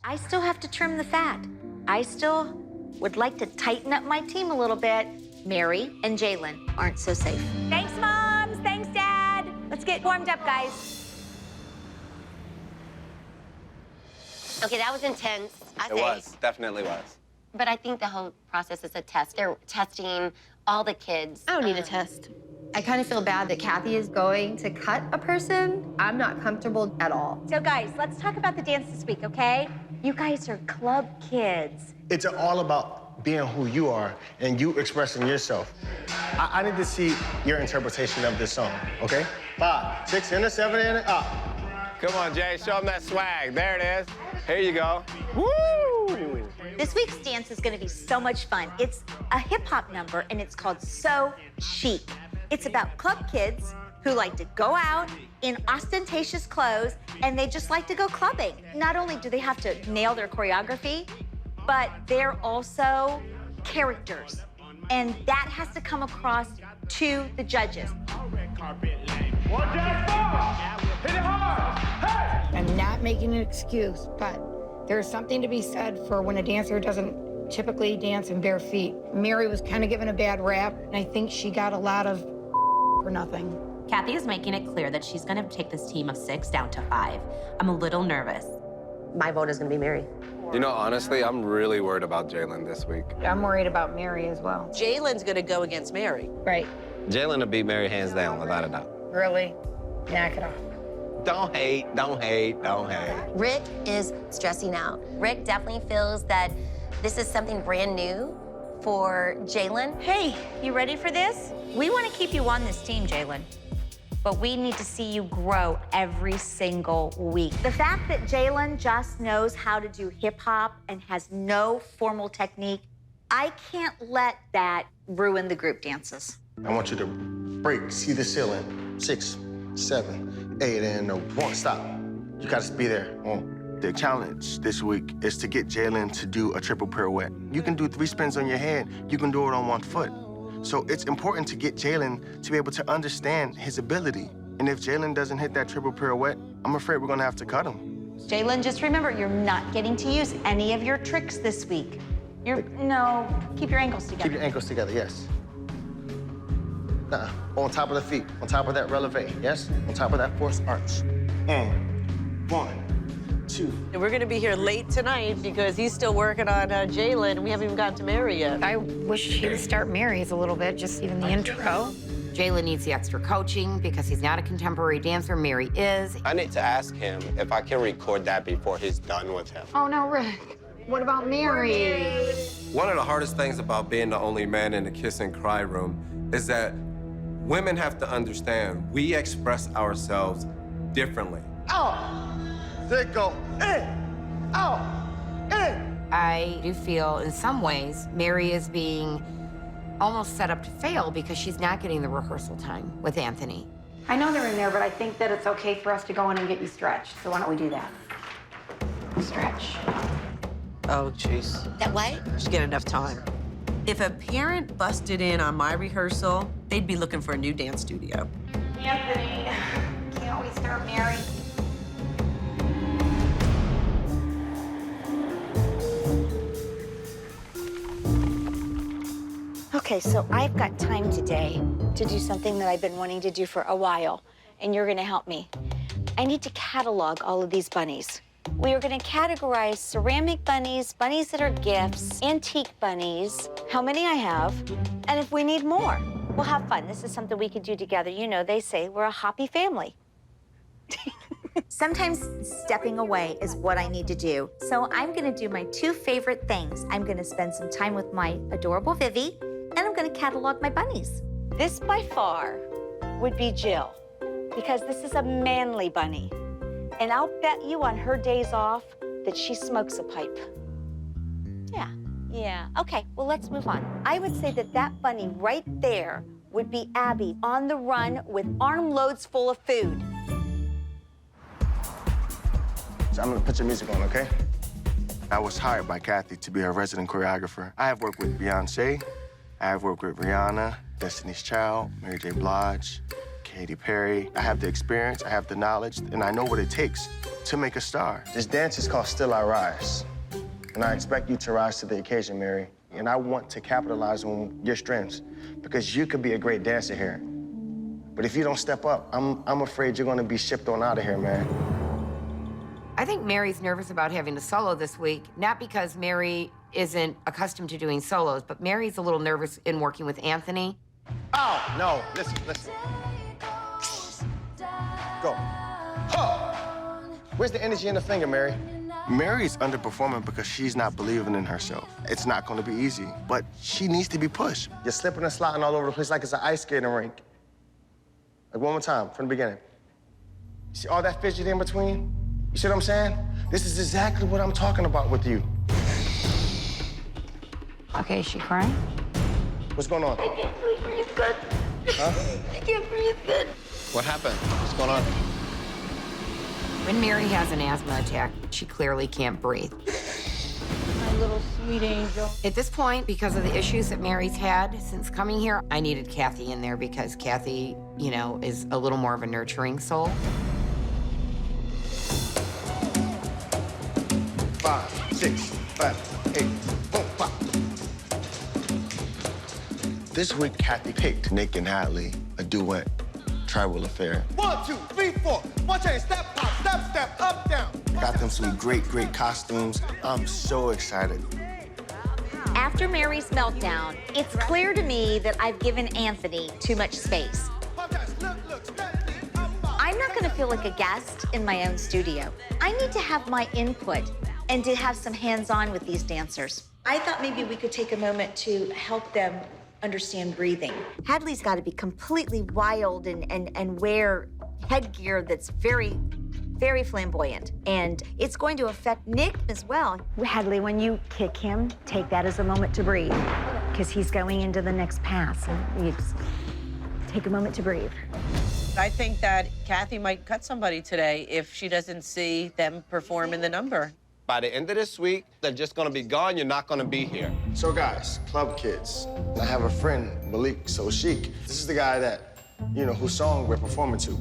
I still have to trim the fat. I still would like to tighten up my team a little bit. Mary and Jalen aren't so safe. Thanks, Moms. Thanks, Dad. Let's get warmed up, guys. Okay, that was intense. It was, definitely was. But I think the whole process is a test. They're testing all the kids. I don't need a test. I kind of feel bad that Kathy is going to cut a person. I'm not comfortable at all. So, guys, let's talk about the dance this week, okay? You guys are club kids. It's all about being who you are and you expressing yourself. I need to see your interpretation of this song, okay? 5, 6, and a 7, and a up. Come on, Jay, show them that swag. There it is. Here you go. Woo! This week's dance is going to be so much fun. It's a hip-hop number, and it's called So Chic. It's about club kids who like to go out in ostentatious clothes, and they just like to go clubbing. Not only do they have to nail their choreography, but they're also characters. And that has to come across to the judges. I'm not making an excuse, but there's something to be said for when a dancer doesn't typically dance in bare feet. Mary was kind of given a bad rap, and I think she got a lot of for nothing. Kathy is making it clear that she's going to take this team of 6 down to 5. I'm a little nervous. My vote is going to be Mary. You know, honestly, I'm really worried about Jalen this week. I'm worried about Mary as well. Jalen's gonna go against Mary. Right. Jalen will beat Mary hands down, without a doubt. Really? Knock it off. Don't hate, don't hate, don't hate. Rick is stressing out. Rick definitely feels that this is something brand new for Jalen. Hey, you ready for this? We want to keep you on this team, Jalen. But we need to see you grow every single week. The fact that Jalen just knows how to do hip-hop and has no formal technique, I can't let that ruin the group dances. I want you to break, see the ceiling. 6, 7, 8, and a 1, stop. You gotta be there. The challenge this week is to get Jalen to do a triple pirouette. You can do 3 spins on your head. You can do it on 1 foot. So it's important to get Jalen to be able to understand his ability. And if Jalen doesn't hit that triple pirouette, I'm afraid we're gonna have to cut him. Jalen, just remember, you're not getting to use any of your tricks this week. No, keep your ankles together. Keep your ankles together, yes. On top of the feet, on top of that releve, yes? On top of that forced arch. And 1, 2. And we're gonna be here late tonight because he's still working on Jalen, and we haven't even gotten to Mary yet. I wish he would start Mary's a little bit, just even the intro. Jalen needs the extra coaching because he's not a contemporary dancer. Mary is. I need to ask him if I can record that before he's done with him. Oh, no, Rick. What about Mary? One of the hardest things about being the only man in the kiss and cry room is that women have to understand we express ourselves differently. Out. There it go. In. Out. In. I do feel, in some ways, Mary is being almost set up to fail because she's not getting the rehearsal time with Anthony. I know they're in there, but I think that it's okay for us to go in and get you stretched. So why don't we do that? Stretch. Oh, jeez. That what? Should get enough time. If a parent busted in on my rehearsal, they'd be looking for a new dance studio. Anthony, can't we start Mary? Okay, so I've got time today to do something that I've been wanting to do for a while, and you're gonna help me. I need to catalog all of these bunnies. We are gonna categorize ceramic bunnies, bunnies that are gifts, antique bunnies, how many I have, and if we need more. We'll have fun. This is something we could do together. You know, they say we're a happy family. Sometimes stepping away is what I need to do. So I'm gonna do my 2 favorite things. I'm gonna spend some time with my adorable Vivi, and I'm gonna catalog my bunnies. This, by far, would be Jill, because this is a manly bunny. And I'll bet you on her days off that she smokes a pipe. Yeah. Okay, well, let's move on. I would say that that bunny right there would be Abby on the run with armloads full of food. So I'm gonna put your music on, okay? I was hired by Kathy to be her resident choreographer. I have worked with Beyonce, I have worked with Rihanna, Destiny's Child, Mary J. Blige, Katy Perry. I have the experience, I have the knowledge, and I know what it takes to make a star. This dance is called Still I Rise. And I expect you to rise to the occasion, Mary. And I want to capitalize on your strengths because you could be a great dancer here. But if you don't step up, I'm afraid you're gonna be shipped on out of here, man. I think Mary's nervous about having to solo this week, not because Mary isn't accustomed to doing solos, but Mary's a little nervous in working with Anthony. Oh, no, listen. Go. Huh. Where's the energy in the finger, Mary? Mary's underperforming because she's not believing in herself. It's not gonna be easy, but she needs to be pushed. You're slipping and sliding all over the place like it's an ice skating rink. Like one more time, from the beginning. See all that fidget in between? You see what I'm saying? This is exactly what I'm talking about with you. Okay, is she crying? What's going on? I can't breathe good. Huh? I can't breathe good. What happened? What's going on? When Mary has an asthma attack, she clearly can't breathe. My little sweet angel. At this point, because of the issues that Mary's had since coming here, I needed Kathy in there because Kathy, you know, is a little more of a nurturing soul. 5, 6, 5, 8, 4, 5. This week, Kathy picked Nick and Hadley, a duet, Tribal Affair. 1, 2, 3, 4. One chain, step, pop, step, up, down. Got them some great costumes. I'm so excited. After Mary's meltdown, it's clear to me that I've given Anthony too much space. I'm not gonna feel like a guest in my own studio. I need to have my input and to have some hands-on with these dancers. I thought maybe we could take a moment to help them understand breathing. Hadley's got to be completely wild and wear headgear that's very, very flamboyant. And it's going to affect Nick as well. Hadley, when you kick him, take that as a moment to breathe, because he's going into the next pass. And you just take a moment to breathe. I think that Kathy might cut somebody today if she doesn't see them perform in the number. By the end of this week, they're just gonna be gone. You're not gonna be here. So guys, club kids, I have a friend, Malik So Chic. This is the guy that, you know, whose song we're performing to.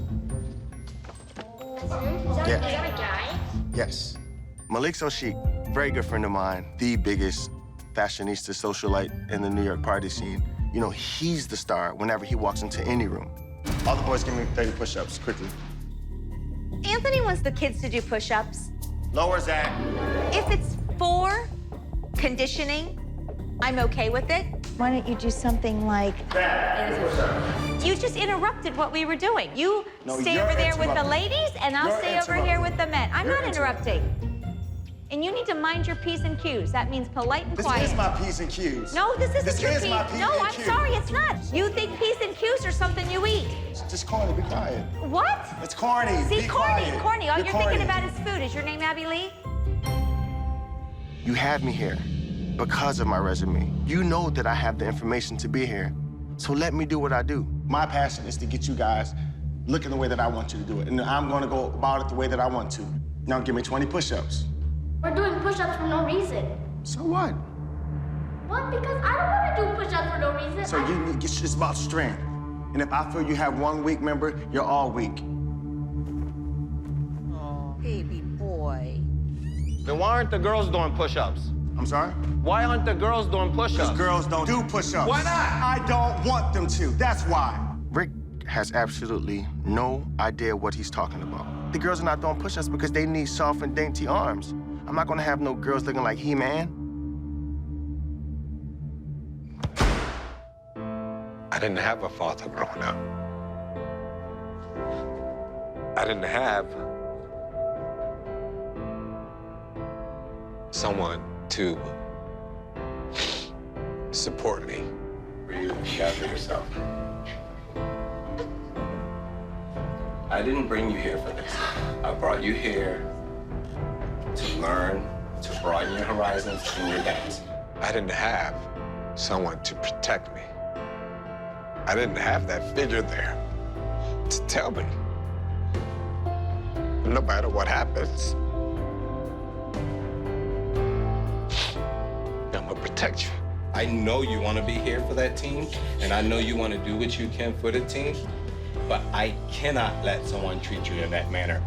Yeah. Yes. Malik So Chic, very good friend of mine, the biggest fashionista socialite in the New York party scene. You know, he's the star whenever he walks into any room. All the boys give me 30 push-ups, quickly. Anthony wants the kids to do push-ups. Lower Zach. If it's for conditioning, I'm okay with it. Why don't you do something like... You just interrupted what we were doing. You stay you're over there with the interrupting. ladies, and I'll You're stay over here with the men. I'm You're not interrupting. And you need to mind your P's and Q's. That means polite and quiet. This is my P's and Q's. No, this isn't This your is P's. my P's No, and I'm Q's. sorry, it's not. You think P's and Q's are something you eat. Just corny, be quiet. What? It's corny, See, be corny, quiet. corny. All you're corny. thinking about is food. Is your name Abby Lee? You had me here because of my resume. You know that I have the information to be here. So let me do what I do. My passion is to get you guys looking the way that I want you to do it. And I'm gonna go about it the way that I want to. Now give me 20 push-ups. We're doing push-ups for no reason. So what? What? Because I don't want to do push-ups for no reason. So it's about strength. And if I feel you have one weak member, you're all weak. Oh, baby boy. Then why aren't the girls doing push-ups? I'm sorry? Why aren't the girls doing push-ups? Because girls don't do push-ups. Why not? I don't want them to, that's why. Rick has absolutely no idea what he's talking about. The girls are not doing push-ups because they need soft and dainty arms. I'm not gonna have no girls looking like He-Man. I didn't have a father growing up. I didn't have someone to support me. You gather yourself. I didn't bring you here for this. I brought you here to learn, to broaden your horizons in your dance. I didn't have someone to protect me. I didn't have that figure there to tell me, no matter what happens, I'm gonna protect you. I know you want to be here for that team, and I know you want to do what you can for the team, but I cannot let someone treat you in that manner